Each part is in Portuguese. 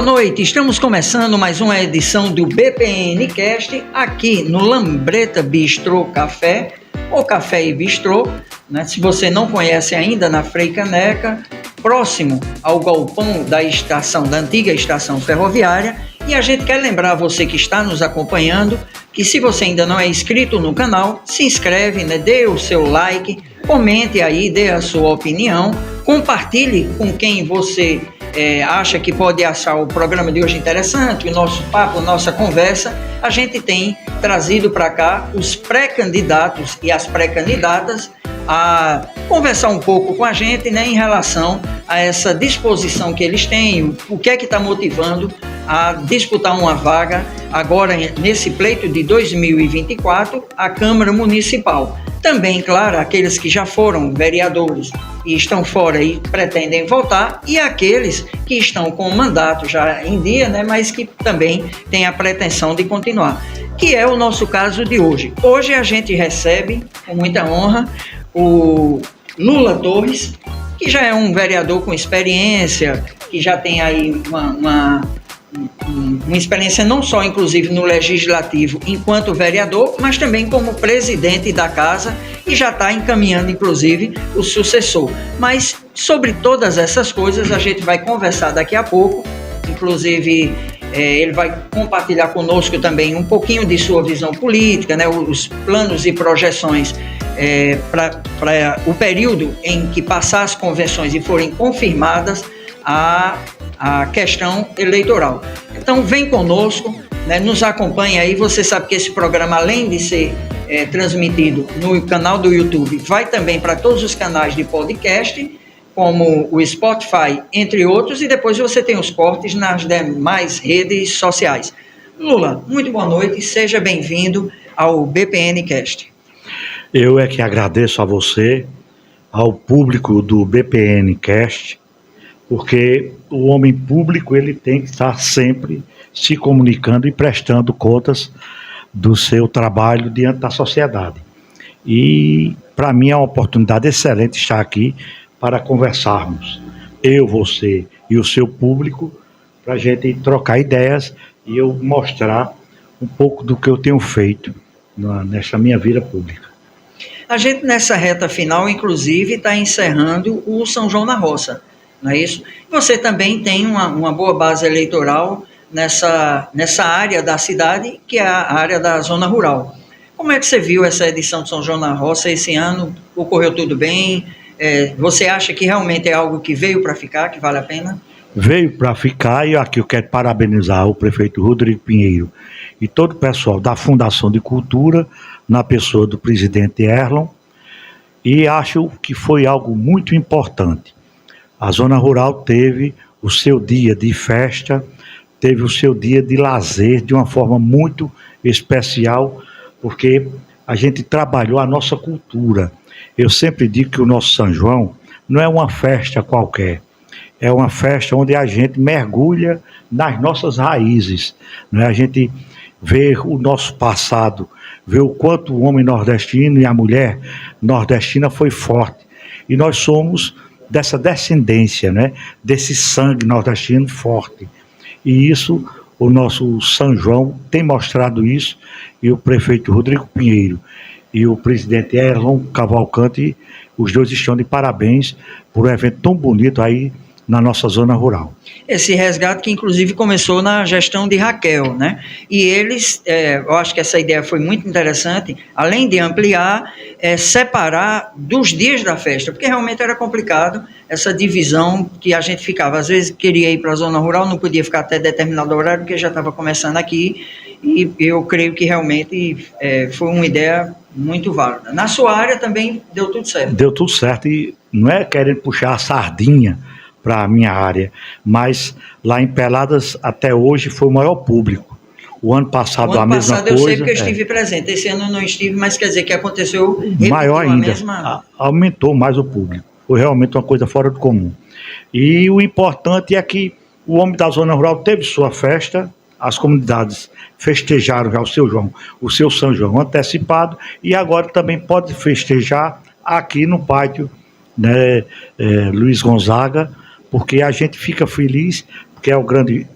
Boa noite, estamos começando mais uma edição do BPNcast aqui no Lambreta Bistrô Café, ou Café e Bistrô, né? Se você não conhece ainda, na Frei Caneca, próximo ao galpão da antiga estação ferroviária. E a gente quer lembrar você que está nos acompanhando que, se você ainda não é inscrito no canal, se inscreve, né? Dê o seu like, comente aí, dê a sua opinião, compartilhe com quem você acha que pode achar o programa de hoje interessante, o nosso papo, nossa conversa. A gente tem trazido para cá os pré-candidatos e as pré-candidatas a conversar um pouco com a gente, né, em relação a essa disposição que eles têm, o que é que está motivando a disputar uma vaga agora nesse pleito de 2024 à Câmara Municipal. Também, claro, aqueles que já foram vereadores e estão fora e pretendem voltar, e aqueles que estão com o mandato já em dia, né, mas que também têm a pretensão de continuar, que é o nosso caso de hoje. Hoje a gente recebe, com muita honra, o Lula Torres, que já é um vereador com experiência, que já tem aí uma experiência não só, inclusive, no Legislativo enquanto vereador, mas também como presidente da casa, e já está encaminhando, inclusive, o sucessor. Mas sobre todas essas coisas a gente vai conversar daqui a pouco, inclusive ele vai compartilhar conosco também um pouquinho de sua visão política, né, os planos e projeções para o período em que passar as convenções e forem confirmadas a questão eleitoral. Então vem conosco, né, nos acompanhe aí. Você sabe que esse programa, além de ser transmitido no canal do YouTube, vai também para todos os canais de podcast, como o Spotify, entre outros, e depois você tem os cortes nas demais redes sociais. Lula, muito boa noite, seja bem-vindo ao BPNcast. Eu é que agradeço a você, ao público do BPNcast, porque o homem público ele tem que estar sempre se comunicando e prestando contas do seu trabalho diante da sociedade. E para mim é uma oportunidade excelente estar aqui para conversarmos, eu, você e o seu público, para a gente trocar ideias e eu mostrar um pouco do que eu tenho feito nessa minha vida pública. A gente, nessa reta final, inclusive, está encerrando o São João na Roça, não é isso? Você também tem uma boa base eleitoral nessa área da cidade, que é a área da zona rural. Como é que você viu essa edição de São João na Roça esse ano? Ocorreu tudo bem? Você acha que realmente é algo que veio para ficar, que vale a pena? Veio para ficar, e aqui eu quero parabenizar o prefeito Rodrigo Pinheiro e todo o pessoal da Fundação de Cultura, na pessoa do presidente Erlon, e acho que foi algo muito importante. A zona rural teve o seu dia de festa, teve o seu dia de lazer de uma forma muito especial, porque a gente trabalhou a nossa cultura. Eu sempre digo que o nosso São João não é uma festa qualquer, é uma festa onde a gente mergulha nas nossas raízes, né? A gente vê o nosso passado, vê o quanto o homem nordestino e a mulher nordestina foi forte, e nós somos dessa descendência, né? Desse sangue nordestino forte, e isso, o nosso São João tem mostrado isso, e o prefeito Rodrigo Pinheiro e o presidente Erlon Cavalcante, os dois estão de parabéns por um evento tão bonito aí na nossa zona rural. Esse resgate que inclusive começou na gestão de Raquel, né? E eles, eu acho que essa ideia foi muito interessante, além de ampliar, separar dos dias da festa, porque realmente era complicado essa divisão que a gente ficava, às vezes queria ir para a zona rural, não podia ficar até determinado horário, porque já estava começando aqui, e eu creio que realmente foi uma ideia muito válida. Na sua área também deu tudo certo? Deu tudo certo, e não é querendo puxar a sardinha para a minha área, mas lá em Peladas até hoje foi o maior público. O ano passado a mesma coisa. Eu sei porque eu estive presente, esse ano eu não estive, mas quer dizer que aconteceu maior ainda, aumentou mais o público, foi realmente uma coisa fora do comum. E o importante é que o homem da zona rural teve sua festa, as comunidades festejaram já o seu São João antecipado, e agora também pode festejar aqui no pátio, né, Luiz Gonzaga, porque a gente fica feliz, porque é o grande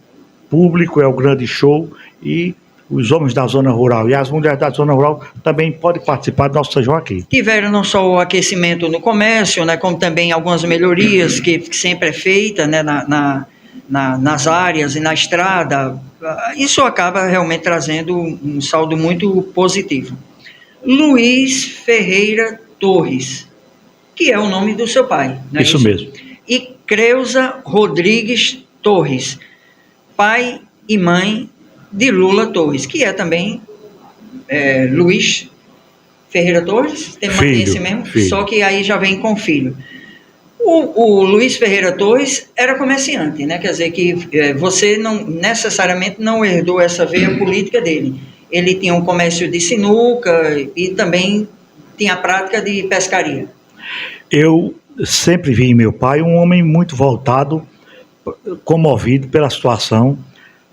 público, é o grande show, e os homens da zona rural e as mulheres da zona rural também podem participar do nosso São João aqui. Tiveram não só o aquecimento no comércio, né, como também algumas melhorias que sempre é feita, né, nas áreas e na estrada. Isso acaba realmente trazendo um saldo muito positivo. Luiz Ferreira Torres, que é o nome do seu pai, não é isso mesmo. E Creuza Rodrigues Torres, pai e mãe de Lula Torres, que é também Luiz Ferreira Torres, tem esse mesmo, filho. Só que aí já vem com filho. O Luiz Ferreira Torres era comerciante, né? Quer dizer que você não necessariamente não herdou essa veia política dele. Ele tinha um comércio de sinuca e também tinha a prática de pescaria. Eu sempre vi em meu pai um homem muito voltado, comovido pela situação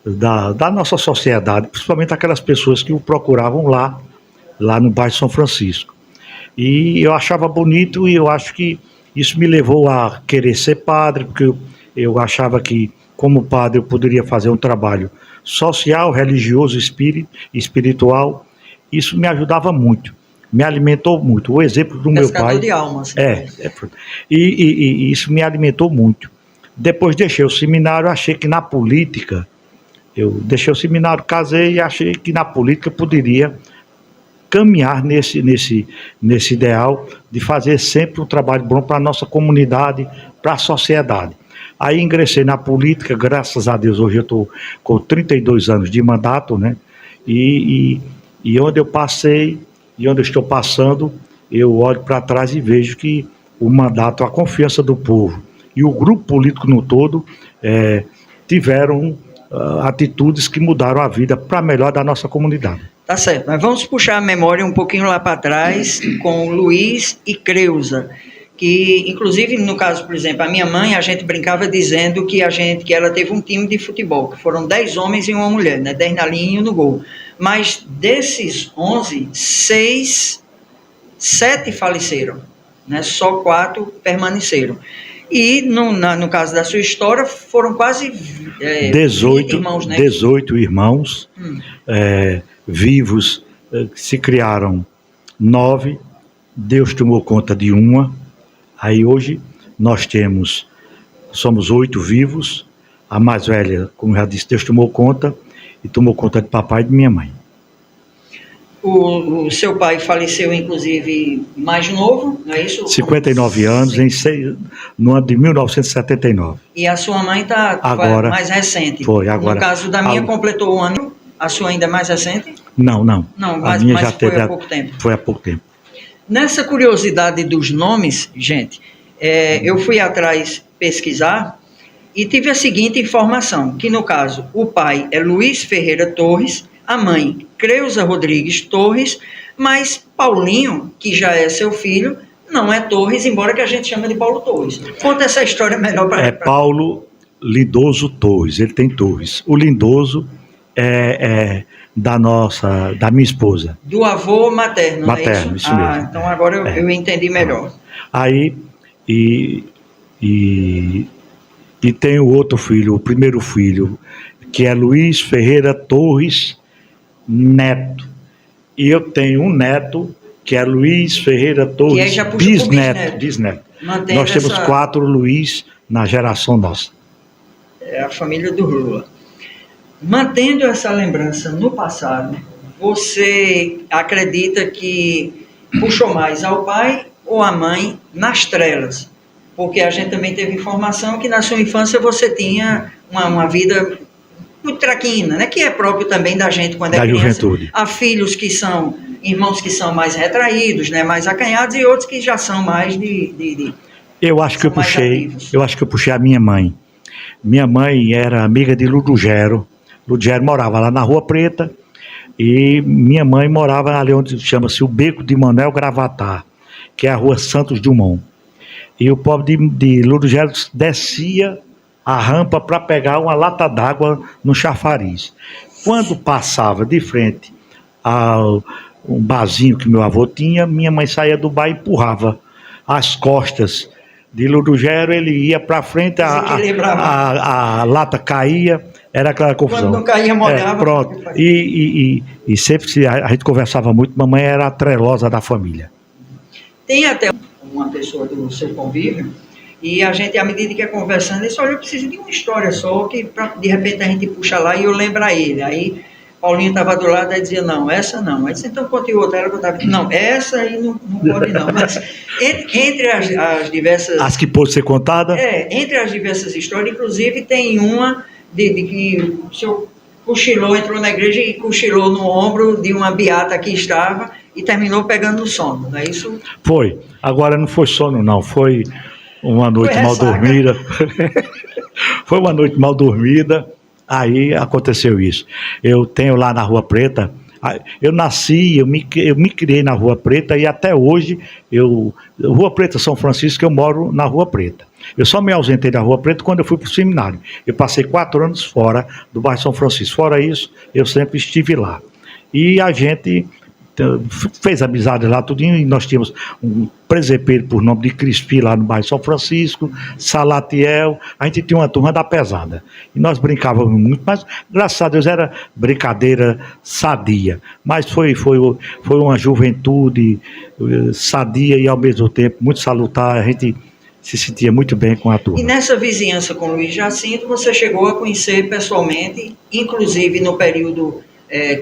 da nossa sociedade, principalmente aquelas pessoas que o procuravam lá no bairro São Francisco. E eu achava bonito, e eu acho que isso me levou a querer ser padre, porque eu achava que, como padre, eu poderia fazer um trabalho social, religioso, espiritual. Isso me ajudava muito, me alimentou muito. O exemplo do meu pai... Pescador de almas. E isso me alimentou muito. Depois deixei o seminário, achei que na política... Eu deixei o seminário, casei e achei que na política poderia caminhar nesse ideal de fazer sempre um trabalho bom para a nossa comunidade, para a sociedade. Aí ingressei na política, graças a Deus, hoje eu estou com 32 anos de mandato, né? E onde eu passei e onde eu estou passando, eu olho para trás e vejo que o mandato, a confiança do povo e o grupo político no todo tiveram atitudes que mudaram a vida para melhor da nossa comunidade. Tá certo, mas vamos puxar a memória um pouquinho lá para trás com Luiz e Creuza, que inclusive no caso, por exemplo, a minha mãe, a gente brincava dizendo que ela teve um time de futebol, que foram 10 homens e uma mulher, né? 10 na linha e 1 no gol. Mas desses 11, 7 faleceram, né? Só 4 permaneceram. E no caso da sua história, foram quase 18 irmãos, né? 18 irmãos vivos, se criaram 9, Deus tomou conta de uma, aí hoje nós somos 8 vivos, a mais velha, como já disse, Deus tomou conta, e tomou conta de papai e de minha mãe. O seu pai faleceu, inclusive, mais novo, não é isso? 59 anos, no ano de 1979. E a sua mãe está mais recente? Foi, agora. No caso da minha, completou 1 ano. A sua ainda é mais recente? Não. Não, mas já foi há pouco tempo. Foi há pouco tempo. Nessa curiosidade dos nomes, gente, eu fui atrás pesquisar e tive a seguinte informação, que no caso, o pai é Luiz Ferreira Torres, a mãe, Creuza Rodrigues Torres, mas Paulinho, que já é seu filho, não é Torres, embora que a gente chame de Paulo Torres. Conta essa história melhor para ele. Paulo Lindoso Torres, ele tem Torres. O Lindoso é da minha esposa. Do avô materno, materno, não é isso mesmo. Então agora eu entendi melhor. Aí, e tem o outro filho, o primeiro filho, que é Luiz Ferreira Torres Neto. E eu tenho um neto, que é Luiz Ferreira Torres bisneto. Nós temos 4 Luiz na geração nossa. É a família do Lula. Mantendo essa lembrança no passado, você acredita que puxou mais ao pai ou à mãe nas trelas? Porque a gente também teve informação que na sua infância você tinha uma vida muito traquina, né? Que é próprio também da gente quando é criança. Juventude. Há filhos que são, irmãos que são mais retraídos, né? Mais acanhados, e outros que já são mais Eu acho que eu puxei a minha mãe. Minha mãe era amiga de Ludogero. Ludogero morava lá na Rua Preta, e minha mãe morava ali onde chama-se o Beco de Manuel Gravatar, que é a Rua Santos Dumont. E o pobre de Ludogero descia a rampa para pegar uma lata d'água no chafariz. Quando passava de frente ao um barzinho que meu avô tinha, minha mãe saía do bar e empurrava as costas de Ludogero, ele ia para frente, a lata caía, Era aquela confusão. Quando não caía, molhava. Pronto. E sempre a gente conversava muito, mamãe era a trelosa da família. Tem até uma pessoa do seu convívio, e a gente, à medida que é conversando, ele só, eu preciso de uma história só, que de repente a gente puxa lá e eu lembro a ele. Aí Paulinho estava do lado e dizia, não, essa não. Aí disse, então conte outra. Ela contava, não, essa aí não pode não. Mas entre as diversas... As que pôde ser contada? Entre as diversas histórias, inclusive tem uma de que o senhor cochilou, entrou na igreja e cochilou no ombro de uma beata que estava e terminou pegando no sono, não é isso? Foi. Agora não foi sono não, foi uma noite mal dormida. Foi uma noite mal dormida, aí aconteceu isso. Eu tenho lá na Rua Preta, eu nasci, eu me criei na Rua Preta e até hoje, Rua Preta, São Francisco, eu moro na Rua Preta. Eu só me ausentei da Rua Preta quando eu fui para o seminário. Eu passei 4 anos fora do bairro São Francisco. Fora isso, eu sempre estive lá. E a gente fez amizade lá, tudinho, e nós tínhamos um presepeiro por nome de Crispi lá no bairro São Francisco, Salatiel, a gente tinha uma turma da pesada. E nós brincávamos muito, mas graças a Deus era brincadeira sadia. Mas foi uma juventude sadia e ao mesmo tempo muito salutar, a gente se sentia muito bem com a turma. E nessa vizinhança com Luiz Jacinto, você chegou a conhecer pessoalmente, inclusive no período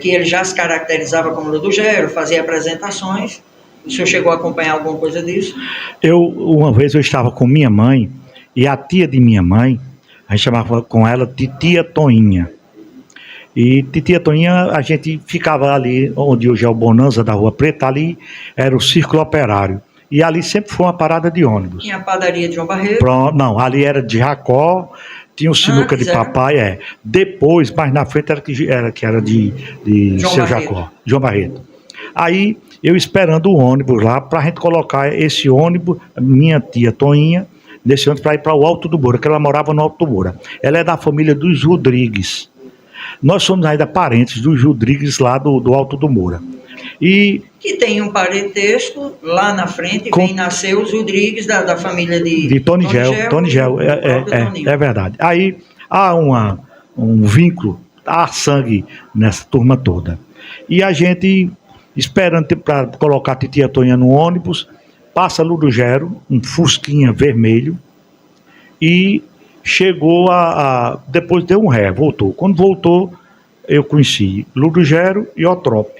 que ele já se caracterizava como Ludogero, fazia apresentações. O senhor chegou a acompanhar alguma coisa disso? Uma vez eu estava com minha mãe, e a tia de minha mãe, a gente chamava com ela Titia Toinha. E Titia Toinha, a gente ficava ali, onde hoje é o Bonanza da Rua Preta, ali era o Círculo Operário. E ali sempre foi uma parada de ônibus. Tinha a padaria de João Barreto? Pronto, não, ali era de Jacó, tinha o sinuca de papai, Depois, mais na frente, era de Seu Jacó, João Barreto. Aí, eu esperando o ônibus lá, para a gente colocar esse ônibus, minha tia Toinha, nesse ônibus para ir para o Alto do Moura, que ela morava no Alto do Moura. Ela é da família dos Rodrigues. Nós somos ainda parentes dos Rodrigues lá do Alto do Moura. E que tem um parentesco lá na frente, vem nascer os Rodrigues da família de Tony Gel, é verdade. Aí há um vínculo, há sangue nessa turma toda. E a gente, esperando para colocar a Titia Toinha no ônibus, passa Ludogero, um fusquinha vermelho, e chegou depois deu um ré, voltou. Quando voltou, eu conheci Ludogero e Otrópio.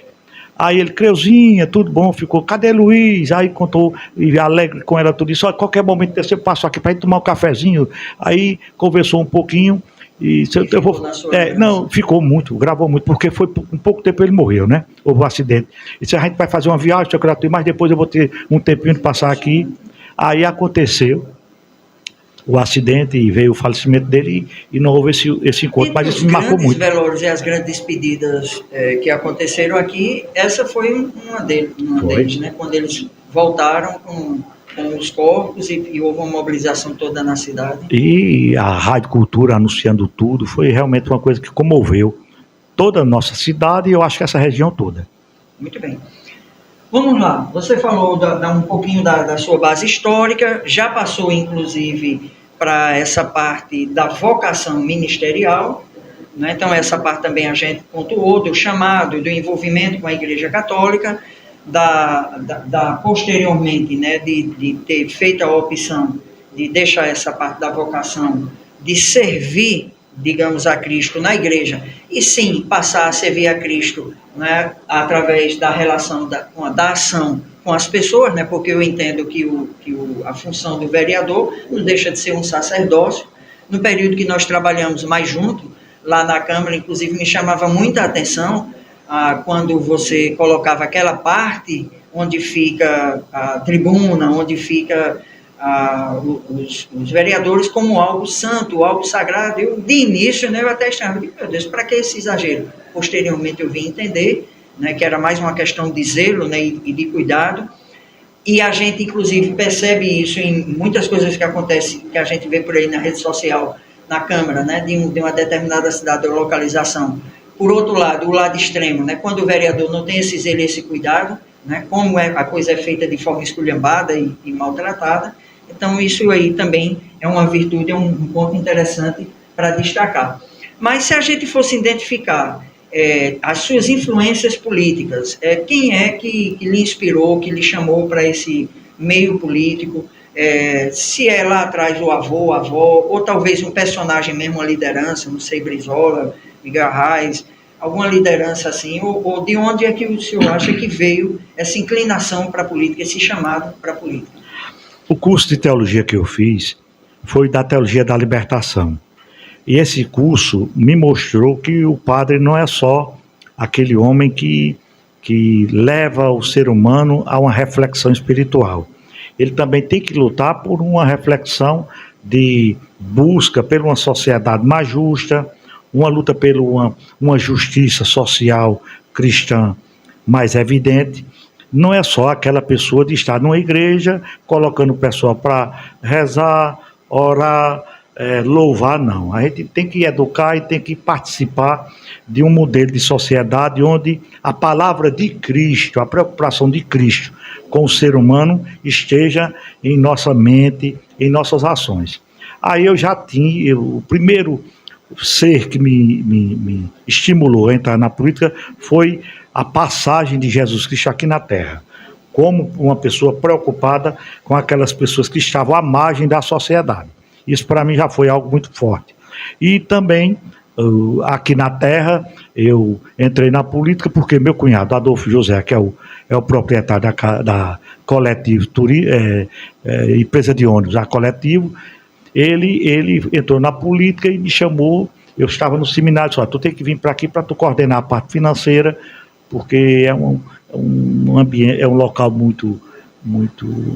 Aí ele, Creuzinha, tudo bom, ficou, cadê Luiz? Aí contou, e alegre com ela, tudo isso, a qualquer momento eu passo aqui para ir tomar um cafezinho. Aí conversou um pouquinho, e eu vou. Não, ficou muito, gravou muito, porque foi um pouco tempo ele morreu, né? Houve um acidente. E disse, a gente vai fazer uma viagem, mas depois eu vou ter um tempinho de passar aqui. Aí aconteceu o acidente e veio o falecimento dele e não houve esse encontro, mas isso me marcou muito. Os velórios e as grandes despedidas que aconteceram aqui, essa foi uma deles, né? Quando eles voltaram com os corpos e houve uma mobilização toda na cidade. E a Rádio Cultura anunciando tudo, foi realmente uma coisa que comoveu toda a nossa cidade e eu acho que essa região toda. Muito bem. Vamos lá, você falou um pouquinho da sua base histórica, já passou inclusive para essa parte da vocação ministerial, né? Então essa parte também a gente pontuou do chamado, do envolvimento com a Igreja Católica, posteriormente, né, de ter feito a opção de deixar essa parte da vocação, de servir, digamos, a Cristo na igreja, e sim passar a servir a Cristo, né, através da relação, da ação com as pessoas, né, porque eu entendo que a função do vereador não deixa de ser um sacerdócio. No período que nós trabalhamos mais junto, lá na Câmara, inclusive me chamava muita atenção quando você colocava aquela parte onde fica a tribuna, onde fica os vereadores como algo santo, algo sagrado. Eu, de início, né, eu até estava, meu Deus, para que esse exagero? Posteriormente eu vim entender, né, que era mais uma questão de zelo, né, e de cuidado, e a gente inclusive percebe isso em muitas coisas que acontecem, que a gente vê por aí na rede social, na Câmara, né, de uma determinada cidade ou localização. Por outro lado, o lado extremo, né, quando o vereador não tem esse zelo e esse cuidado, né, como a coisa é feita de forma esculhambada e maltratada. Então isso aí também é uma virtude, é um ponto interessante para destacar. Mas se a gente fosse identificar as suas influências políticas, quem é que lhe inspirou, que lhe chamou para esse meio político? Se é lá atrás o avô, a avó, ou talvez um personagem mesmo, uma liderança, não sei, Brizola, Miguel Arraes, alguma liderança assim, ou de onde é que o senhor acha que veio essa inclinação para a política, esse chamado para a política? O curso de teologia que eu fiz foi da teologia da libertação. E esse curso me mostrou que o padre não é só aquele homem que leva o ser humano a uma reflexão espiritual. Ele também tem que lutar por uma reflexão de busca por uma sociedade mais justa, uma luta por uma justiça social cristã mais evidente. Não é só aquela pessoa de estar numa igreja, colocando o pessoal para rezar, orar, louvar, não. A gente tem que educar e tem que participar de um modelo de sociedade onde a palavra de Cristo, a preocupação de Cristo com o ser humano esteja em nossa mente, em nossas ações. Aí eu já tinha, o primeiro ser que me estimulou a entrar na política foi a passagem de Jesus Cristo aqui na Terra, como uma pessoa preocupada com aquelas pessoas que estavam à margem da sociedade. Isso para mim já foi algo muito forte. E também, aqui na Terra, eu entrei na política porque meu cunhado, Adolfo José, que é o proprietário da Coletivo, empresa de ônibus, a Coletivo, ele entrou na política e me chamou. Eu estava no seminário, disse: tu tem que vir para aqui para tu coordenar a parte financeira, porque é um ambiente, é um local muito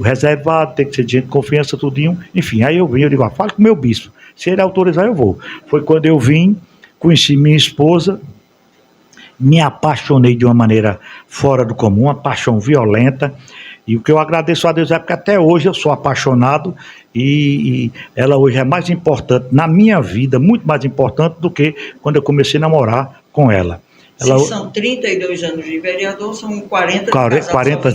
reservado, tem que ser de gente de confiança, tudinho. Enfim, aí eu vim, eu digo: fala com o meu bispo, se ele autorizar eu vou. Foi quando eu vim, conheci minha esposa, me apaixonei de uma maneira fora do comum, uma paixão violenta, e o que eu agradeço a Deus é porque até hoje eu sou apaixonado, e ela hoje é mais importante na minha vida, muito mais importante do que quando eu comecei a namorar com ela. São 32 anos de vereador, são 40 de casado. 40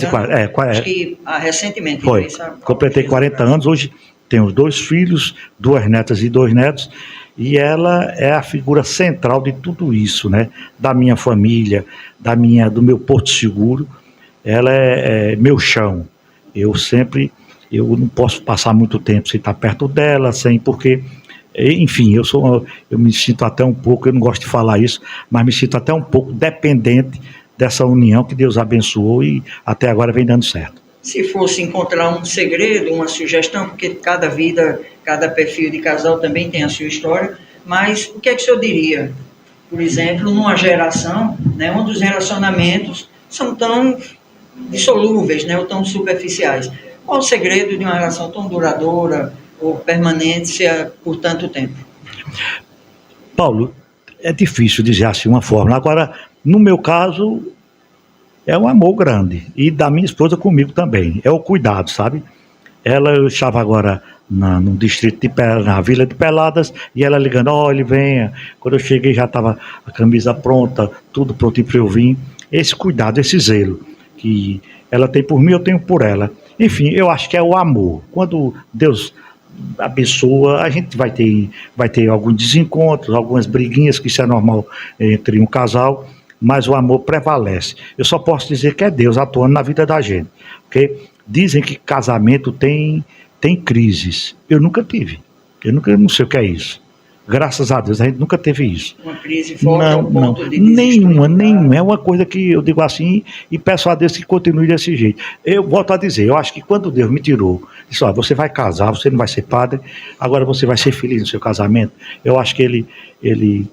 acho que recentemente. Foi, completei 40 anos, hoje tenho 2 filhos, 2 netas e 2 netos, e ela é a figura central de tudo isso, né? Da minha família, do meu porto seguro. Ela é meu chão. Eu não posso passar muito tempo sem estar perto dela, porque... Enfim, eu me sinto até um pouco, eu não gosto de falar isso, mas me sinto até um pouco dependente dessa união que Deus abençoou e até agora vem dando certo. Se fosse encontrar um segredo, uma sugestão, porque cada vida, cada perfil de casal também tem a sua história, mas o que é que o senhor diria? Por exemplo, numa geração, né, onde os relacionamentos são tão dissolúveis, né, ou tão superficiais. Qual o segredo de uma relação tão duradoura ou permanência por tanto tempo? Paulo, é difícil dizer assim uma fórmula. Agora, no meu caso, é um amor grande. E da minha esposa comigo também. É o cuidado, sabe? Eu estava agora no distrito na Vila de Peladas, e ela ligando: olha, venha. Quando eu cheguei já estava a camisa pronta, tudo pronto para eu vir. Esse cuidado, esse zelo que ela tem por mim, eu tenho por ela. Enfim, eu acho que é o amor. Quando Deus abençoa, a gente vai ter alguns desencontros, algumas briguinhas, que isso é normal entre um casal, mas o amor prevalece. Eu só posso dizer que é Deus atuando na vida da gente, porque dizem que casamento tem crises. Eu nunca tive, não sei o que é isso. Graças a Deus a gente nunca teve isso. Uma crise forte ao ponto de nenhuma. É uma coisa que eu digo assim e peço a Deus que continue desse jeito. Eu volto a dizer, eu acho que quando Deus me tirou, disse: você vai casar, você não vai ser padre, agora você vai ser feliz no seu casamento. Eu acho que ele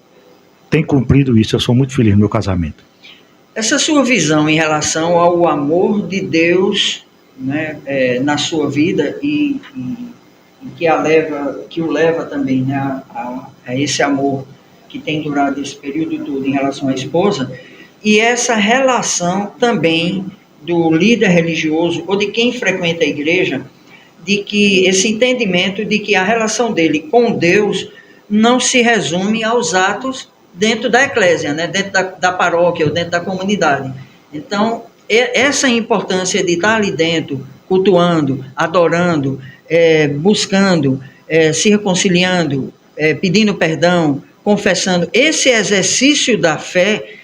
tem cumprido isso, eu sou muito feliz no meu casamento. Essa sua visão em relação ao amor de Deus, né, na sua vida e que o leva também, né, a esse amor que tem durado esse período todo em relação à esposa, e essa relação também do líder religioso ou de quem frequenta a igreja, de que esse entendimento de que a relação dele com Deus não se resume aos atos dentro da eclésia, né, dentro da paróquia ou dentro da comunidade. Então, essa importância de estar ali dentro, cultuando, adorando, buscando, se reconciliando, pedindo perdão, confessando. Esse exercício da fé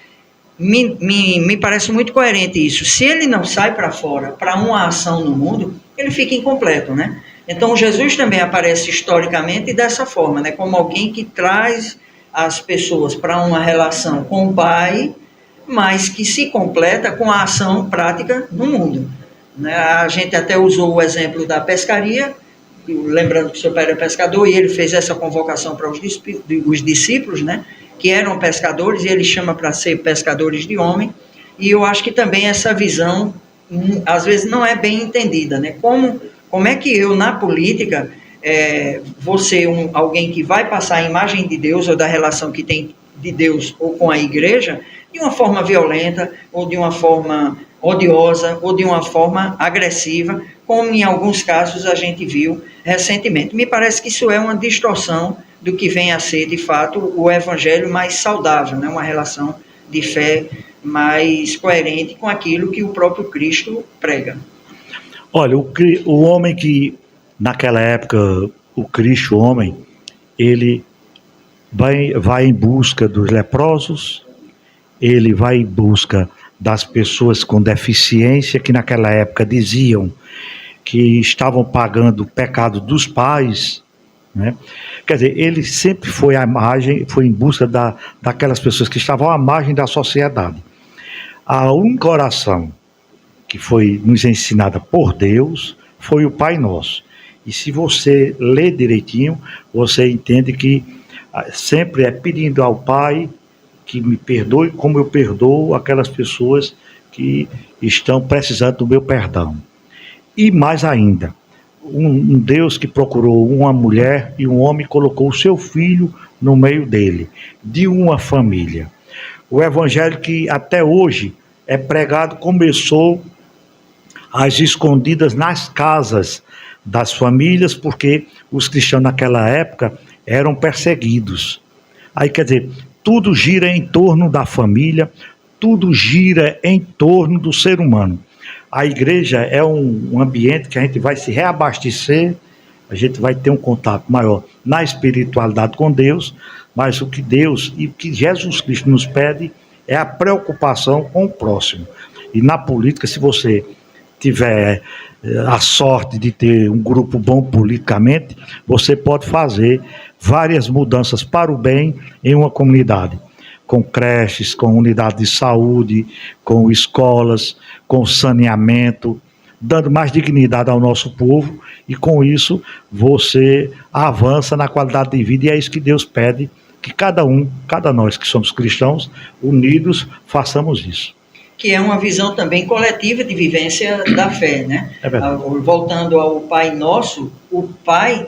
me parece muito coerente isso. Se ele não sai para fora para uma ação no mundo, ele fica incompleto, né? Então Jesus também aparece historicamente dessa forma, né? Como alguém que traz as pessoas para uma relação com o Pai, mas que se completa com a ação prática no mundo, né? A gente até usou o exemplo da pescaria, lembrando que o seu pai era pescador e ele fez essa convocação para os discípulos, né? Que eram pescadores, e ele chama para ser pescadores de homem. E eu acho que também essa visão, às vezes, não é bem entendida, né? Como é que eu, na política, vou ser alguém que vai passar a imagem de Deus, ou da relação que tem de Deus ou com a igreja, de uma forma violenta, ou de uma forma odiosa, ou de uma forma agressiva, como em alguns casos a gente viu recentemente. Me parece que isso é uma distorção do que vem a ser, de fato, o evangelho mais saudável, né? Uma relação de fé mais coerente com aquilo que o próprio Cristo prega. Olha, o homem que, naquela época, o Cristo, o homem, ele vai em busca dos leprosos, ele vai em busca das pessoas com deficiência, que naquela época diziam que estavam pagando o pecado dos pais, né? Quer dizer, ele sempre foi foi em busca daquelas pessoas que estavam à margem da sociedade. A única oração que foi nos ensinada por Deus foi o Pai Nosso. E se você lê direitinho, você entende que sempre é pedindo ao Pai que me perdoe como eu perdoo aquelas pessoas que estão precisando do meu perdão. E mais ainda, um Deus que procurou uma mulher e um homem colocou o seu filho no meio dele, de uma família. O evangelho que até hoje é pregado começou às escondidas nas casas das famílias, porque os cristãos naquela época eram perseguidos. Aí, quer dizer, tudo gira em torno da família, tudo gira em torno do ser humano. A igreja é um ambiente que a gente vai se reabastecer, a gente vai ter um contato maior na espiritualidade com Deus, mas o que Deus e o que Jesus Cristo nos pede é a preocupação com o próximo. E na política, se você tiver a sorte de ter um grupo bom politicamente, você pode fazer várias mudanças para o bem em uma comunidade, com creches, com unidade de saúde, com escolas, com saneamento, dando mais dignidade ao nosso povo, e com isso você avança na qualidade de vida, e é isso que Deus pede, que cada nós que somos cristãos, unidos, façamos isso. Que é uma visão também coletiva de vivência da fé, né? É verdade. Voltando ao Pai Nosso, o Pai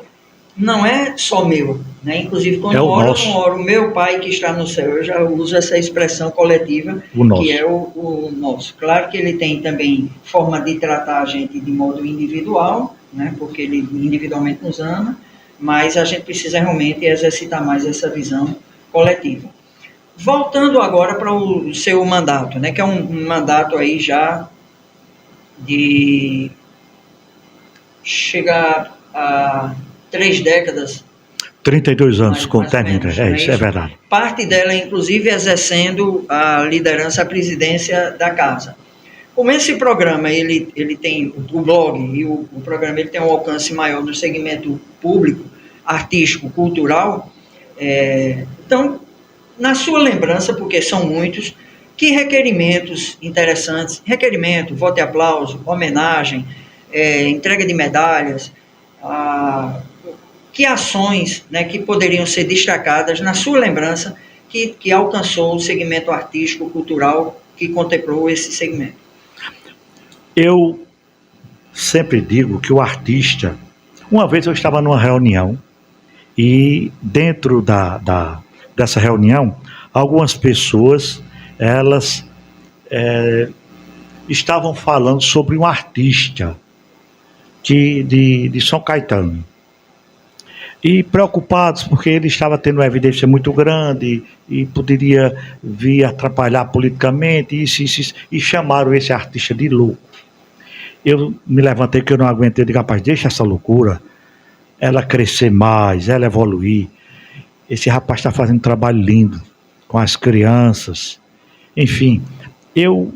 não é só meu, né? Inclusive, quando eu oro, não oro o meu Pai que está no céu, eu já uso essa expressão coletiva, que é o nosso. Claro que ele tem também forma de tratar a gente de modo individual, né? Porque ele individualmente nos ama, mas a gente precisa realmente exercitar mais essa visão coletiva. Voltando agora para o seu mandato, né? Que é um mandato aí já de chegar a 3 décadas. 32 anos com término, isso é verdade. Parte dela, inclusive, exercendo a liderança, a presidência da casa. Como esse programa, ele tem o blog e o programa, ele tem um alcance maior no segmento público, artístico, cultural, então, na sua lembrança, porque são muitos, que requerimentos interessantes, voto e aplauso, homenagem, entrega de medalhas, que ações, né, que poderiam ser destacadas na sua lembrança que alcançou o segmento artístico, cultural, que contemplou esse segmento? Eu sempre digo que o artista... Uma vez eu estava numa reunião e dentro dessa reunião, algumas pessoas, elas estavam falando sobre um artista de São Caetano. E preocupados porque ele estava tendo uma evidência muito grande e poderia vir atrapalhar politicamente, isso, e chamaram esse artista de louco. Eu me levantei que eu não aguentei, eu digo, rapaz, deixa essa loucura, ela crescer mais, ela evoluir. esse rapaz está fazendo um trabalho lindo com as crianças. Enfim, eu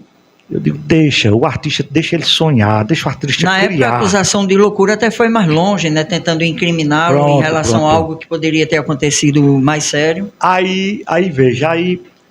digo, deixa ele sonhar, deixa o artista Na criar. época, a acusação de loucura até foi mais longe, né? Tentando incriminá-lo em relação a algo que poderia ter acontecido mais sério. Aí veja,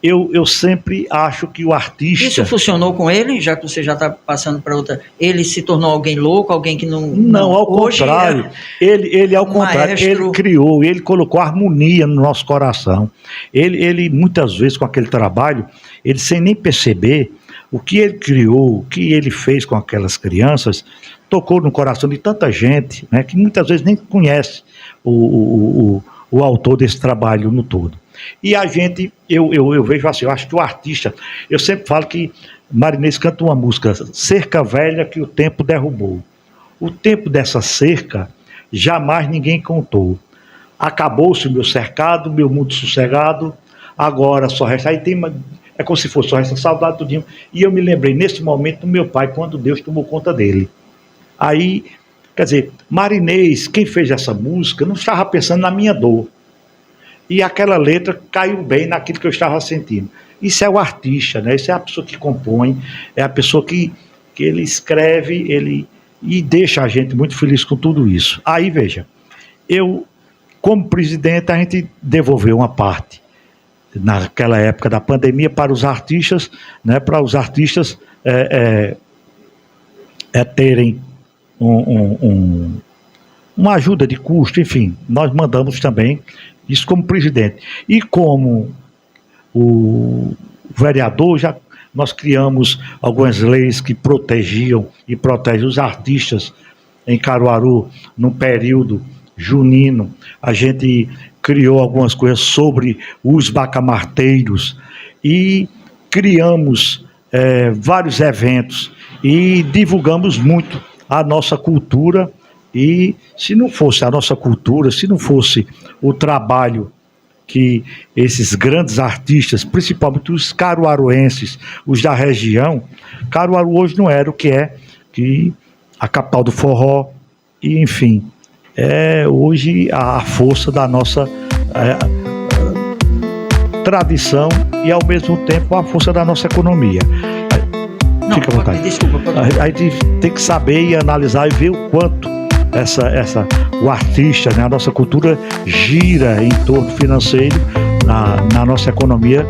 eu sempre acho que o artista... Isso funcionou com ele, já que você já está passando para outra... Ele se tornou alguém louco, alguém que não... Não, ao contrário. Ele ao contrário, ele criou, ele colocou harmonia no nosso coração. Ele, muitas vezes, com aquele trabalho, ele sem nem perceber... O que ele criou, o que ele fez com aquelas crianças, tocou no coração de tanta gente, né, que muitas vezes nem conhece o autor desse trabalho no todo. E a gente, eu vejo assim, eu acho que o artista, eu sempre falo que Marinês canta uma música, Cerca Velha que o Tempo Derrubou. O tempo dessa cerca, jamais ninguém contou. Acabou-se o meu cercado, meu mundo sossegado, agora só resta... Aí tem... É como se fosse só essa saudade tudinho. E eu me lembrei, nesse momento, do meu pai, quando Deus tomou conta dele. Aí, quer dizer, Marinês, quem fez essa música, não estava pensando na minha dor. E aquela letra caiu bem naquilo que eu estava sentindo. Isso é o artista, né? Isso é a pessoa que compõe, é a pessoa que ele escreve, e deixa a gente muito feliz com tudo isso. Aí, veja, eu, como presidente, a gente devolveu uma parte naquela época da pandemia para os artistas, né, para os artistas terem uma ajuda de custo, enfim, nós mandamos também isso como presidente. E como o vereador, nós criamos algumas leis que protegiam e protegem os artistas em Caruaru no período junino. A gente criou algumas coisas sobre os bacamarteiros e criamos vários eventos e divulgamos muito a nossa cultura. E se não fosse a nossa cultura, se não fosse o trabalho que esses grandes artistas, principalmente os caruaruenses, os da região, Caruaru hoje não era o que é, que a capital do forró, e enfim, é hoje a força da nossa tradição e ao mesmo tempo a força da nossa economia. Fica à vontade. Desculpa. A gente tem que saber e analisar e ver o quanto o artista, né, a nossa cultura gira em torno financeiro na nossa economia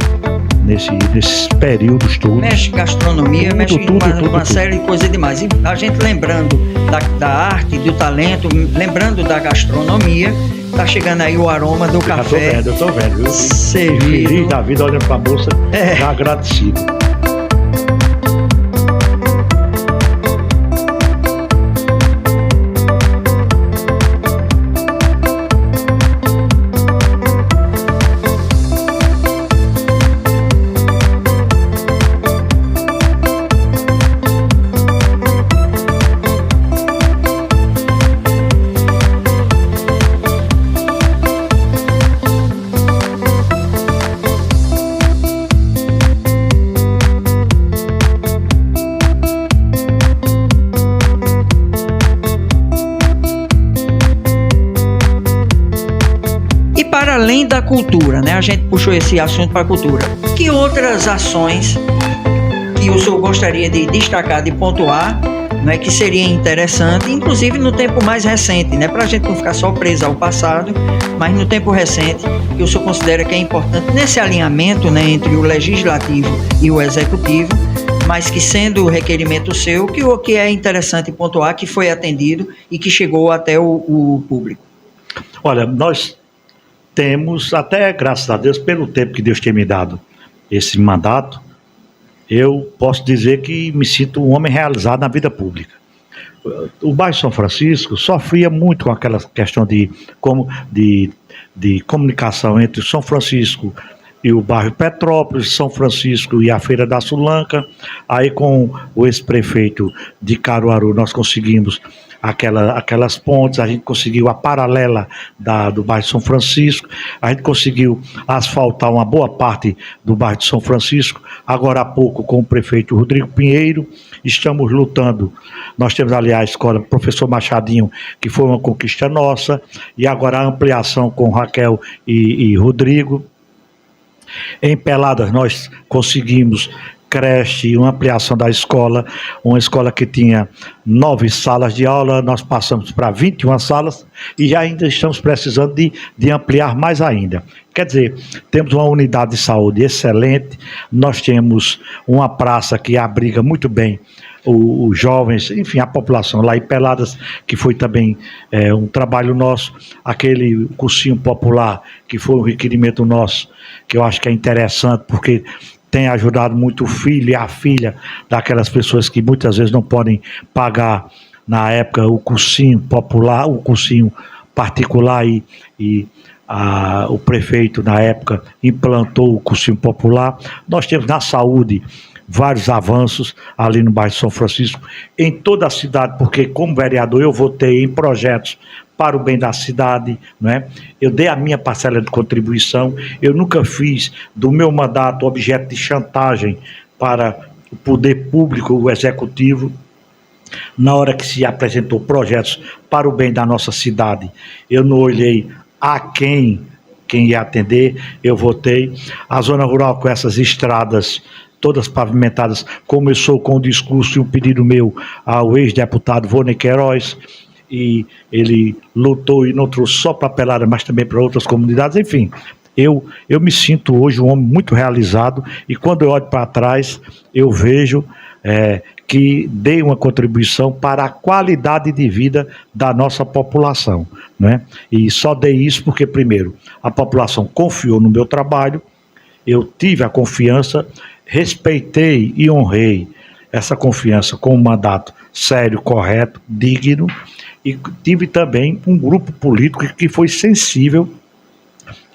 nesses períodos todos. Mexe gastronomia, mexe com uma série de coisas demais. E a gente lembrando da arte, do talento, lembrando da gastronomia, tá chegando aí o aroma do café. Eu tô vendo, viu? Servido. Feliz da vida olhando pra moça, já agradecido. Além da cultura, né? A gente puxou esse assunto para a cultura. Que outras ações que o senhor gostaria de destacar, de pontuar, né, que seria interessante, inclusive no tempo mais recente, né? Para a gente não ficar só preso ao passado, mas no tempo recente, que o senhor considera que é importante nesse alinhamento, né, entre o legislativo e o executivo, mas que sendo o requerimento seu, o que é interessante pontuar, que foi atendido e que chegou até o público. Olha, nós temos, até graças a Deus, pelo tempo que Deus tem me dado esse mandato, eu posso dizer que me sinto um homem realizado na vida pública. O bairro São Francisco sofria muito com aquela questão de comunicação entre São Francisco, e o bairro Petrópolis, São Francisco e a Feira da Sulanca. Aí com o ex-prefeito de Caruaru nós conseguimos aquelas pontes, a gente conseguiu a paralela do bairro São Francisco, a gente conseguiu asfaltar uma boa parte do bairro de São Francisco, agora há pouco com o prefeito Rodrigo Pinheiro, estamos lutando, nós temos ali a escola Professor Machadinho, que foi uma conquista nossa, e agora a ampliação com Raquel e Rodrigo. Em Peladas nós conseguimos creche, uma ampliação da escola, uma escola que tinha 9 salas de aula, nós passamos para 21 salas e ainda estamos precisando de ampliar mais ainda. Quer dizer, temos uma unidade de saúde excelente, nós temos uma praça que abriga muito bem os jovens, enfim, a população lá em Peladas, que foi também um trabalho nosso, aquele cursinho popular, que foi um requerimento nosso, que eu acho que é interessante, porque tem ajudado muito o filho e a filha daquelas pessoas que muitas vezes não podem pagar, na época, o cursinho popular, o cursinho particular, o prefeito, na época, implantou o cursinho popular. Nós temos na saúde vários avanços ali no bairro de São Francisco, em toda a cidade, porque como vereador eu votei em projetos para o bem da cidade, não é? Eu dei a minha parcela de contribuição, eu nunca fiz do meu mandato objeto de chantagem para o poder público, o executivo. Na hora que se apresentou projetos para o bem da nossa cidade, eu não olhei a quem ia atender, eu votei. A zona rural com essas estradas todas pavimentadas, começou com um discurso e um pedido meu ao ex-deputado Vônei Queiroz, e ele lutou e não trouxe só para Pelada, mas também para outras comunidades. Enfim, eu me sinto hoje um homem muito realizado, e quando eu olho para trás, eu vejo que dei uma contribuição para a qualidade de vida da nossa população, né? E só dei isso porque, primeiro, a população confiou no meu trabalho, eu tive a confiança, respeitei e honrei essa confiança com um mandato sério, correto, digno, e tive também um grupo político que foi sensível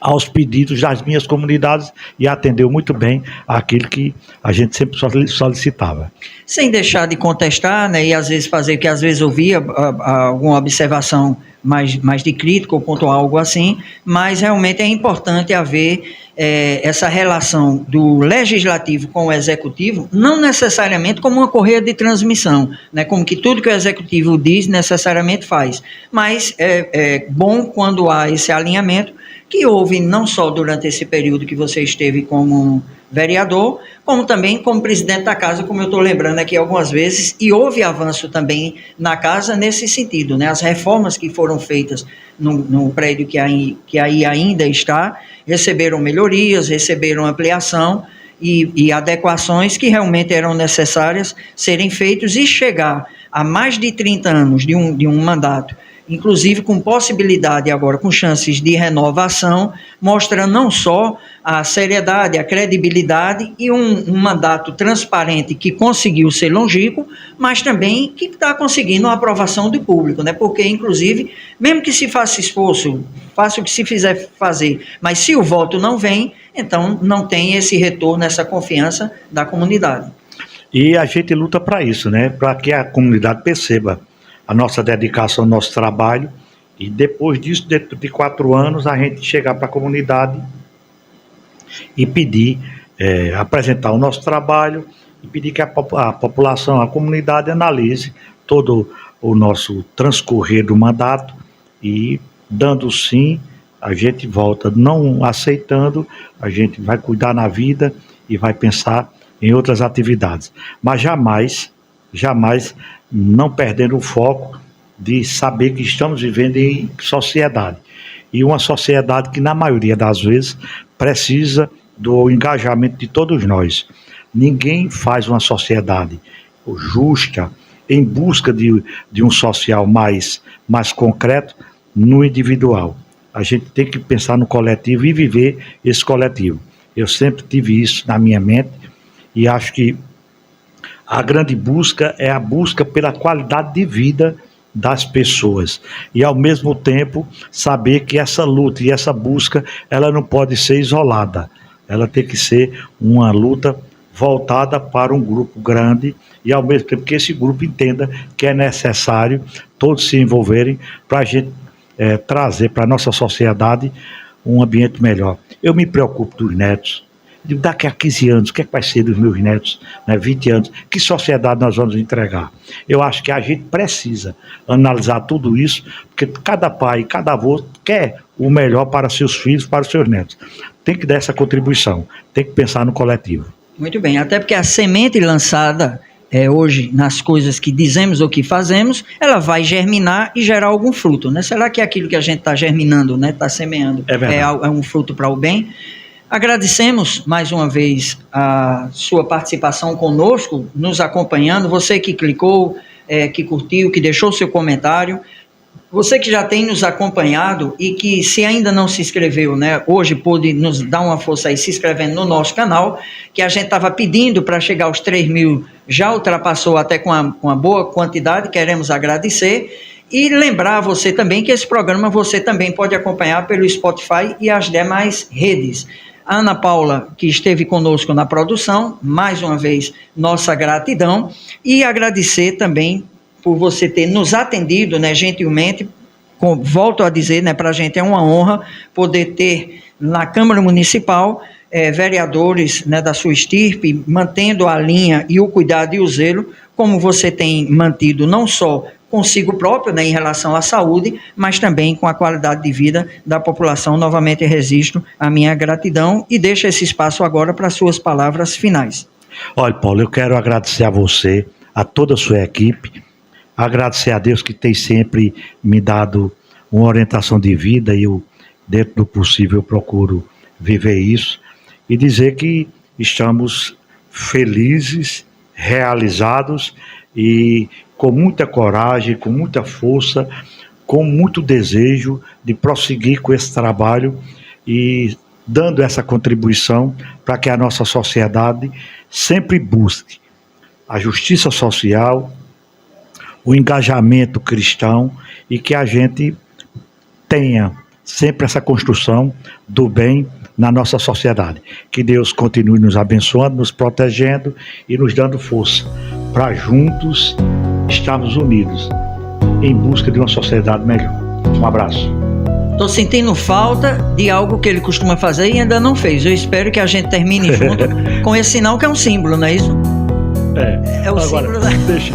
aos pedidos das minhas comunidades e atendeu muito bem àquilo que a gente sempre solicitava. Sem deixar de contestar, né, e às vezes fazer, que às vezes ouvia alguma observação mais de crítica ou pontual, algo assim, mas realmente é importante haver essa relação do legislativo com o executivo, não necessariamente como uma correia de transmissão, né, como que tudo que o executivo diz necessariamente faz, mas é bom quando há esse alinhamento, que houve não só durante esse período que você esteve como vereador, como também como presidente da casa, como eu estou lembrando aqui algumas vezes, e houve avanço também na casa nesse sentido, né? As reformas que foram feitas no prédio que aí ainda está, receberam melhorias, receberam ampliação e adequações que realmente eram necessárias serem feitas, e chegar a mais de 30 anos de um mandato, inclusive com possibilidade agora, com chances de renovação, mostra não só a seriedade, a credibilidade e um mandato transparente que conseguiu ser longínquo, mas também que está conseguindo a aprovação do público, né? Porque, inclusive, mesmo que se faça esforço, faça o que se fizer fazer, mas se o voto não vem, então não tem esse retorno, essa confiança da comunidade. E a gente luta para isso, né? Para que a comunidade perceba a nossa dedicação ao nosso trabalho, e depois disso, dentro de 4 anos, a gente chegar para a comunidade e pedir, apresentar o nosso trabalho e pedir que a população, a comunidade analise todo o nosso transcorrer do mandato, e dando sim, a gente volta. Não aceitando, a gente vai cuidar na vida e vai pensar em outras atividades, mas jamais não perdendo o foco de saber que estamos vivendo em sociedade, e uma sociedade que na maioria das vezes precisa do engajamento de todos nós. Ninguém faz uma sociedade justa em busca de um social mais concreto no individual. A gente tem que pensar no coletivo e viver esse coletivo. Eu sempre tive isso na minha mente, e acho que a grande busca é a busca pela qualidade de vida das pessoas, e ao mesmo tempo saber que essa luta e essa busca, ela não pode ser isolada. ela tem que ser uma luta voltada para um grupo grande e ao mesmo tempo que esse grupo entenda que é necessário todos se envolverem para a gente trazer para a nossa sociedade um ambiente melhor. Eu me preocupo dos netos. Digo, daqui a 15 anos, o que é que vai ser dos meus netos, né, 20 anos, que sociedade nós vamos entregar? Eu acho que a gente precisa analisar tudo isso, porque cada pai, cada avô quer o melhor para seus filhos, para os seus netos. Tem que dar essa contribuição, tem que pensar no coletivo. Muito bem, até porque a semente lançada hoje nas coisas que dizemos ou que fazemos, ela vai germinar e gerar algum fruto, né? Será que aquilo que a gente está germinando, né, está semeando, é um fruto para o bem? Agradecemos mais uma vez a sua participação conosco, nos acompanhando, você que clicou, que curtiu, que deixou seu comentário, você que já tem nos acompanhado e que se ainda não se inscreveu, né, hoje pôde nos dar uma força aí se inscrevendo no nosso canal, que a gente estava pedindo para chegar aos 3.000, já ultrapassou até com uma boa quantidade, queremos agradecer. E lembrar você também que esse programa você também pode acompanhar pelo Spotify e as demais redes. A Ana Paula, que esteve conosco na produção, mais uma vez, nossa gratidão. E agradecer também por você ter nos atendido, né, gentilmente. Volto a dizer, né, para a gente é uma honra poder ter na Câmara Municipal vereadores, né, da sua estirpe, mantendo a linha e o cuidado e o zelo, como você tem mantido não só consigo próprio, né, em relação à saúde, mas também com a qualidade de vida da população. Novamente registro a minha gratidão e deixo esse espaço agora para suas palavras finais. Olha, Paulo, eu quero agradecer a você, a toda a sua equipe, agradecer a Deus que tem sempre me dado uma orientação de vida e eu, dentro do possível, eu procuro viver isso e dizer que estamos felizes, realizados e com muita coragem, com muita força, com muito desejo de prosseguir com esse trabalho e dando essa contribuição para que a nossa sociedade sempre busque a justiça social, o engajamento cristão e que a gente tenha sempre essa construção do bem na nossa sociedade. Que Deus continue nos abençoando, nos protegendo e nos dando força para juntos estarmos unidos em busca de uma sociedade melhor. Um abraço. Estou sentindo falta de algo que ele costuma fazer e ainda não fez. Eu espero que a gente termine junto com esse sinal que é um símbolo, não é isso? É o agora, símbolo da... Deixa,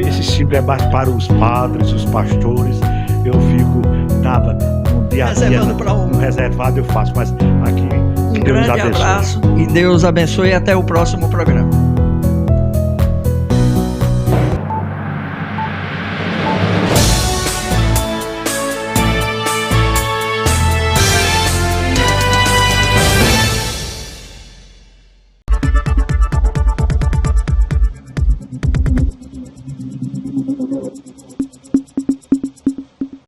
esse símbolo é mais para os padres, os pastores. Eu fico no dia a dia, no reservado eu faço, mas aqui um grande abraço e Deus abençoe e até o próximo programa.